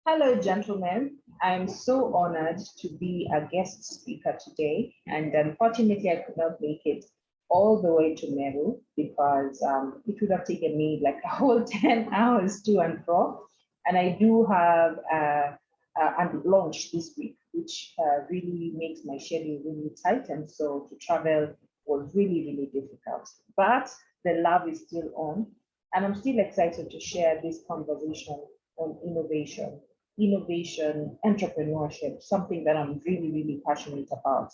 Hello, gentlemen. I'm so honored to be a guest speaker today, and unfortunately, I could not make it all the way to Meru because it would have taken me like a whole 10 hours to and fro. And I do have a launch this week, which really makes my schedule really tight. And so to travel was really, really difficult. But the love is still on, and I'm still excited to share this conversation on innovation, entrepreneurship, something that I'm really, really passionate about.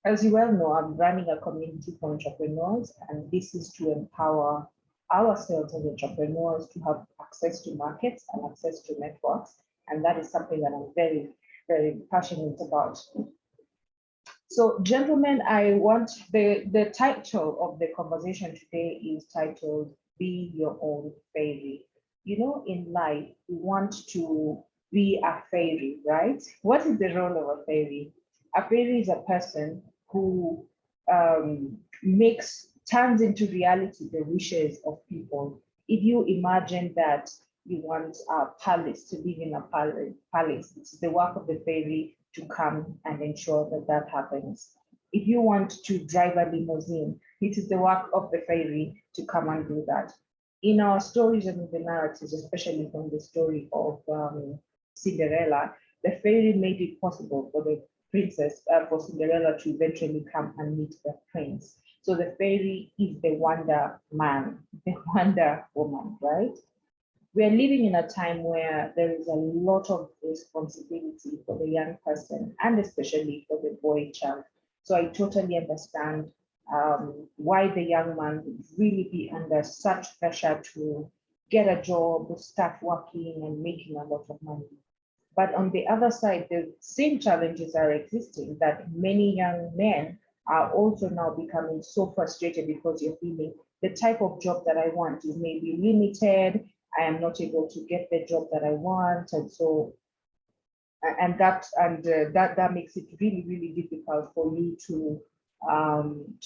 As you well know, I'm running a community for entrepreneurs, and this is to empower ourselves as entrepreneurs to have access to markets and access to networks. And that is something that I'm very, very passionate about. So, gentlemen, I want the title of the conversation today is titled Be Your Own Fairy. You know, in life, we want to be a fairy, right? What is the role of a fairy? A fairy is a person who turns into reality the wishes of people. If you imagine that you want a palace to live in a palace, it's the work of the fairy to come and ensure that that happens. If you want to drive a limousine, it is the work of the fairy to come and do that. In our stories and in the narratives, especially from the story of Cinderella, the fairy made it possible for the for Cinderella to eventually come and meet the prince. So the fairy is the wonder man, the wonder woman, right? We are living in a time where there is a lot of responsibility for the young person and especially for the boy child. So I totally understand why the young man would really be under such pressure to get a job, start working and making a lot of money. But on the other side, the same challenges are existing that many young men are also now becoming so frustrated because you're feeling the type of job that I want is maybe limited. I am not able to get the job that I want. And so, that makes it really, really difficult for you to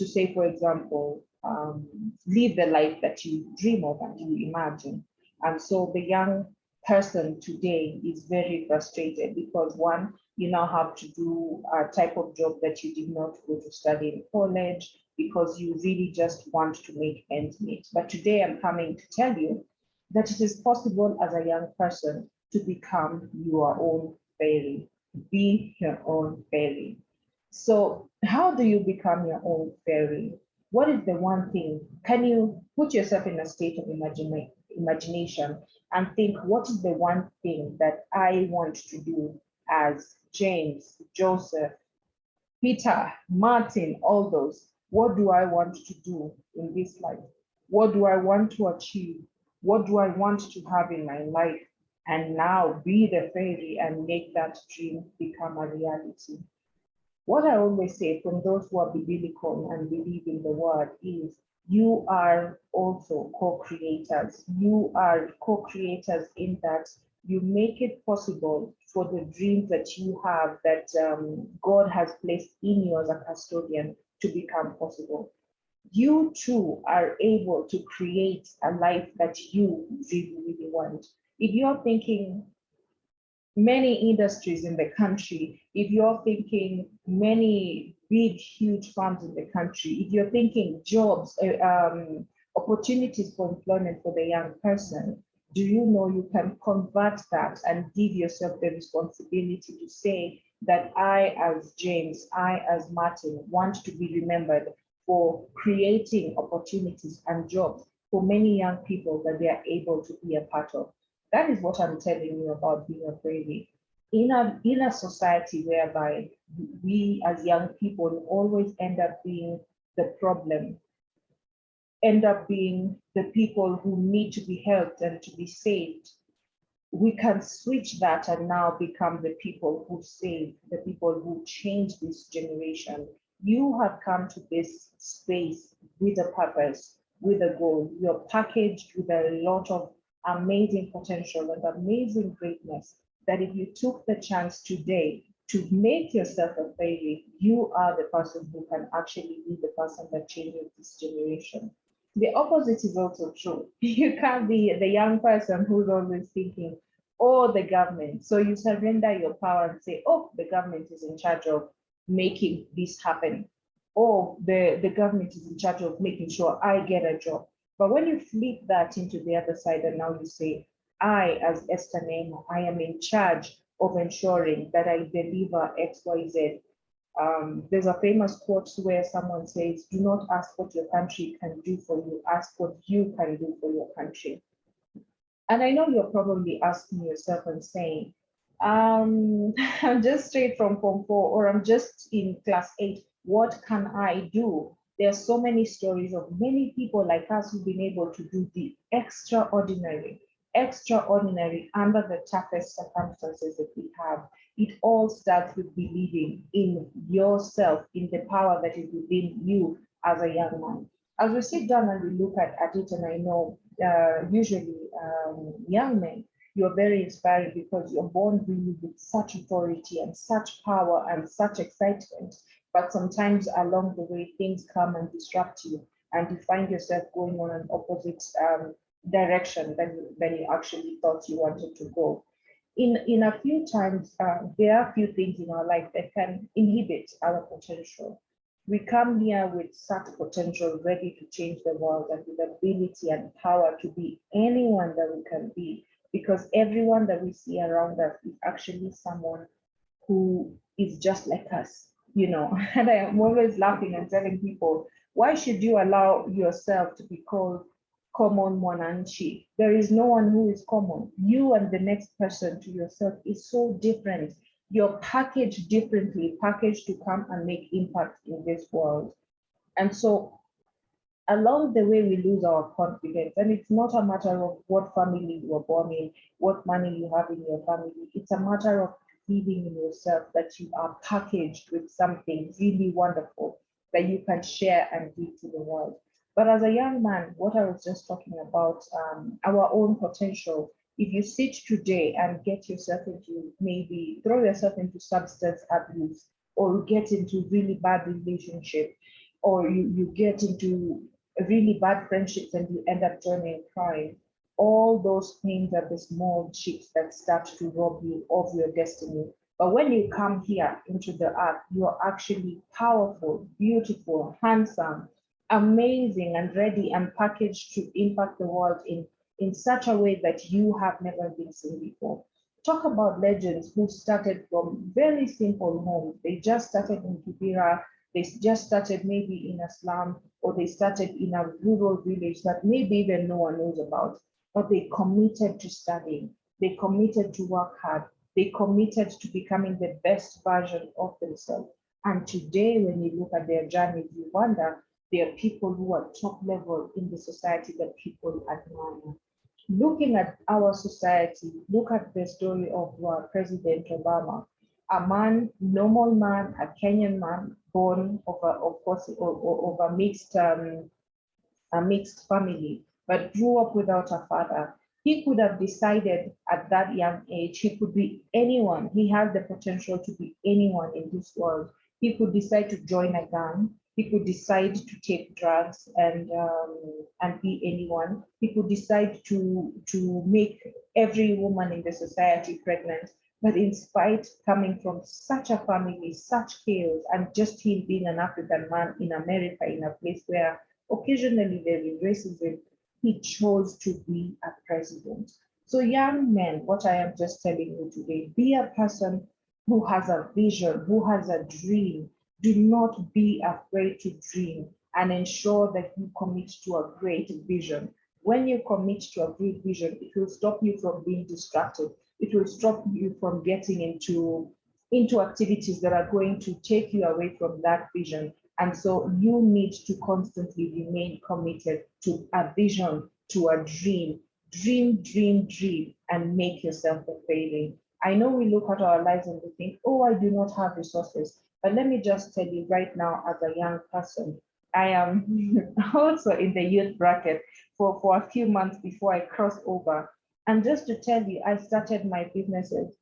say, for example, live the life that you dream of and you imagine. And so the young person today is very frustrated because one, you now have to do a type of job that you did not go to study in college because you really just want to make ends meet. But today I'm coming to tell you that it is possible as a young person to become your own fairy, be your own fairy. So, how do you become your own fairy? What is the one thing? Can you put yourself in a state of imagination and think, what is the one thing that I want to do as James, Joseph, Peter, Martin, all those? What do I want to do in this life? What do I want to achieve? What do I want to have in my life? And now be the fairy and make that dream become a reality. What I always say from those who are biblical and believe in the word is you are also co-creators. You are co-creators in that you make it possible for the dreams that you have that God has placed in you as a custodian to become possible. You too are able to create a life that you really, really want. If you're thinking many industries in the country, if you're thinking many big, huge firms in the country, if you're thinking jobs, opportunities for employment for the young person, do you know you can convert that and give yourself the responsibility to say that I, as James, I, as Martin, want to be remembered for creating opportunities and jobs for many young people that they are able to be a part of. That is what I'm telling you about being a fairy. In a society whereby we as young people always end up being the problem, end up being the people who need to be helped and to be saved, we can switch that and now become the people who save, the people who change this generation. You have come to this space with a purpose, with a goal. You're packaged with a lot of amazing potential and amazing greatness that if you took the chance today to make yourself a fairy, you are the person who can actually be the person that changes this generation. The opposite is also true. You can't be the young person who's always thinking, or the government. So you surrender your power and say, oh, the government is in charge of making this happen, or the government is in charge of making sure I get a job. But when you flip that into the other side and now you say, I, as Esther Neema, I am in charge of ensuring that I deliver XYZ. There's a famous quote where someone says, do not ask what your country can do for you, ask what you can do for your country. And I know you're probably asking yourself and saying, I'm just straight from Form 4 or I'm just in class 8. What can I do? There are so many stories of many people like us who've been able to do the extraordinary under the toughest circumstances that we have. It all starts with believing in yourself, in the power that is within you as a young man. As we sit down and we look at it, and I know usually young men, you're very inspiring because you're born really with such authority and such power and such excitement. But sometimes along the way, things come and disrupt you, and you find yourself going on an opposite direction than you actually thought you wanted to go. In a few times, there are a few things in our life that can inhibit our potential. We come here with such potential, ready to change the world, and with ability and power to be anyone that we can be, because everyone that we see around us is actually someone who is just like us, you know. And I am always laughing and telling people, why should you allow yourself to be called common mwananchi? There is no one who is common. You and the next person to yourself is so different. You're packaged differently, packaged to come and make impact in this world. And so along the way, we lose our confidence. And it's not a matter of what family you were born in, what money you have in your family. It's a matter of believing in yourself that you are packaged with something really wonderful that you can share and give to the world. But as a young man, what I was just talking about, our own potential, if you sit today and get yourself into, maybe throw yourself into substance abuse, or get into really bad relationship, or you get into really bad friendships and you end up joining crime, all those things are the small chips that start to rob you of your destiny. But when you come here into the earth, you're actually powerful, beautiful, handsome, amazing, and ready and packaged to impact the world in such a way that you have never been seen before. Talk about legends who started from very simple homes. They just started in Kibera, they just started maybe in a slum, or they started in a rural village that maybe even no one knows about, but they committed to studying, they committed to work hard, they committed to becoming the best version of themselves. And today, when you look at their journeys, you wonder, there are people who are top level in the society that people admire. Looking at our society, look at the story of President Obama, a man, normal man, a Kenyan man, born of course, of a mixed family, but grew up without a father. He could have decided at that young age, he could be anyone. He had the potential to be anyone in this world. He could decide to join a gang. He could decide to take drugs and be anyone. He could decide to make every woman in the society pregnant. But in spite coming from such a family, such chaos, and just him being an African man in America, in a place where occasionally there is racism, he chose to be a president. So young men, what I am just telling you today, be a person who has a vision, who has a dream. Do not be afraid to dream and ensure that you commit to a great vision. When you commit to a great vision, it will stop you from being distracted. It will stop you from getting into activities that are going to take you away from that vision. And so you need to constantly remain committed to a vision, to a dream. Dream, dream, dream, and make yourself a failing. I know we look at our lives and we think, oh, I do not have resources. But let me just tell you right now, as a young person, I am also in the youth bracket for a few months before I cross over. And just to tell you, I started my businesses,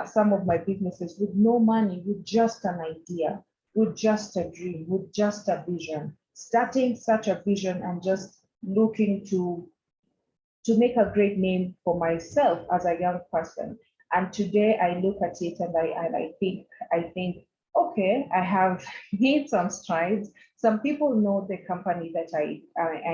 some of my businesses with no money, with just an idea, with just a dream, with just a vision. Starting such a vision and just looking to to make a great name for myself as a young person. And today I look at it and I think, okay, I have made some strides. Some people know the company that I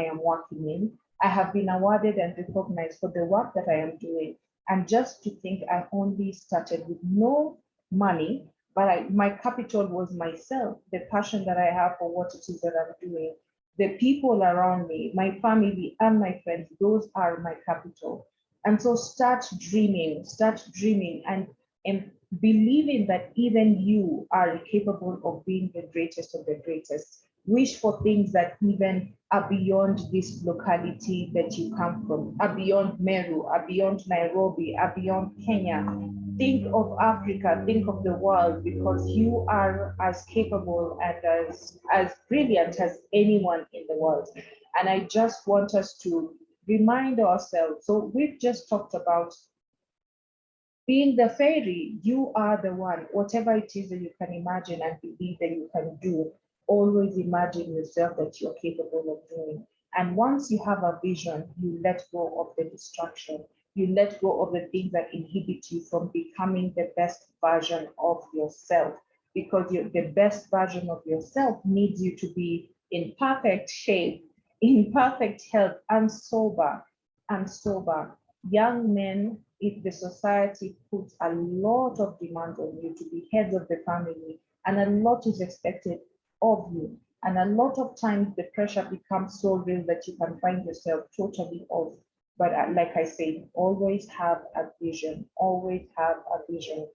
am working in. I have been awarded and recognized for the work that I am doing. And just to think, I only started with no money, but my capital was myself, the passion that I have for what it is that I'm doing, the people around me, my family and my friends, those are my capital. And so start dreaming and believing that even you are capable of being the greatest of the greatest. Wish for things that even are beyond this locality that you come from, are beyond Meru, are beyond Nairobi, are beyond Kenya. Think of Africa, think of the world, because you are as capable and as brilliant as anyone in the world. And I just want us to remind ourselves. So we've just talked about being the fairy. You are the one, whatever it is that you can imagine and believe that you can do, always imagine yourself that you're capable of doing. And once you have a vision, you let go of the distraction. You let go of the things that inhibit you from becoming the best version of yourself, because the best version of yourself needs you to be in perfect shape, in perfect health, and sober. Young men, if the society puts a lot of demand on you to be heads of the family, and a lot is expected of you, and a lot of times the pressure becomes so real that you can find yourself totally off. But like I said, always have a vision, always have a vision,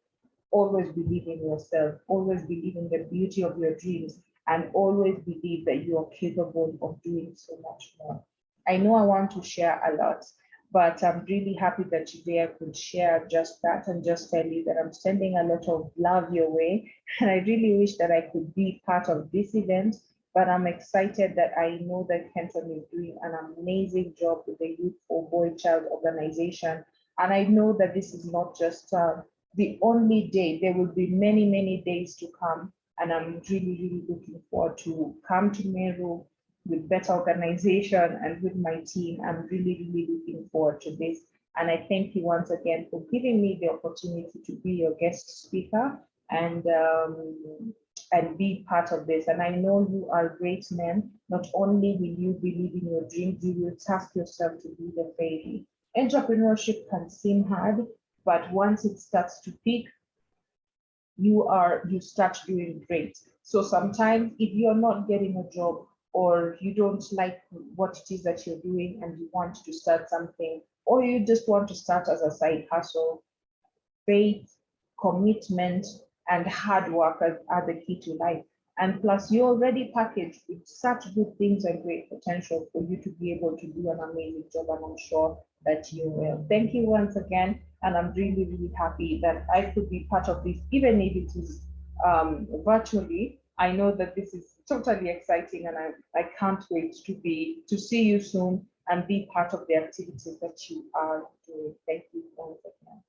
always believe in yourself, always believe in the beauty of your dreams, and always believe that you are capable of doing so much more. I know I want to share a lot, but I'm really happy that today I could share just that and just tell you that I'm sending a lot of love your way. And I really wish that I could be part of this event, but I'm excited that I know that Kenton is doing an amazing job with the Youth for Boy Child organization. And I know that this is not just the only day. There will be many, many days to come. And I'm really, really looking forward to come to Meru with better organization and with my team. I'm really, really looking forward to this. And I thank you once again for giving me the opportunity to be your guest speaker and be part of this. And I know you are great men. Not only will you believe in your dreams, you will task yourself to be the fairy. Entrepreneurship can seem hard, but once it starts to peak, you start doing great. So sometimes if you're not getting a job or you don't like what it is that you're doing and you want to start something, or you just want to start as a side hustle, faith, commitment, and hard work are the key to life. And plus, you're already packaged with such good things and great potential for you to be able to do an amazing job. And I'm sure that you will. Thank you once again. And I'm really, really happy that I could be part of this, even if it is virtually. I know that this is totally exciting, and I can't wait to see you soon and be part of the activities that you are doing. Thank you once again.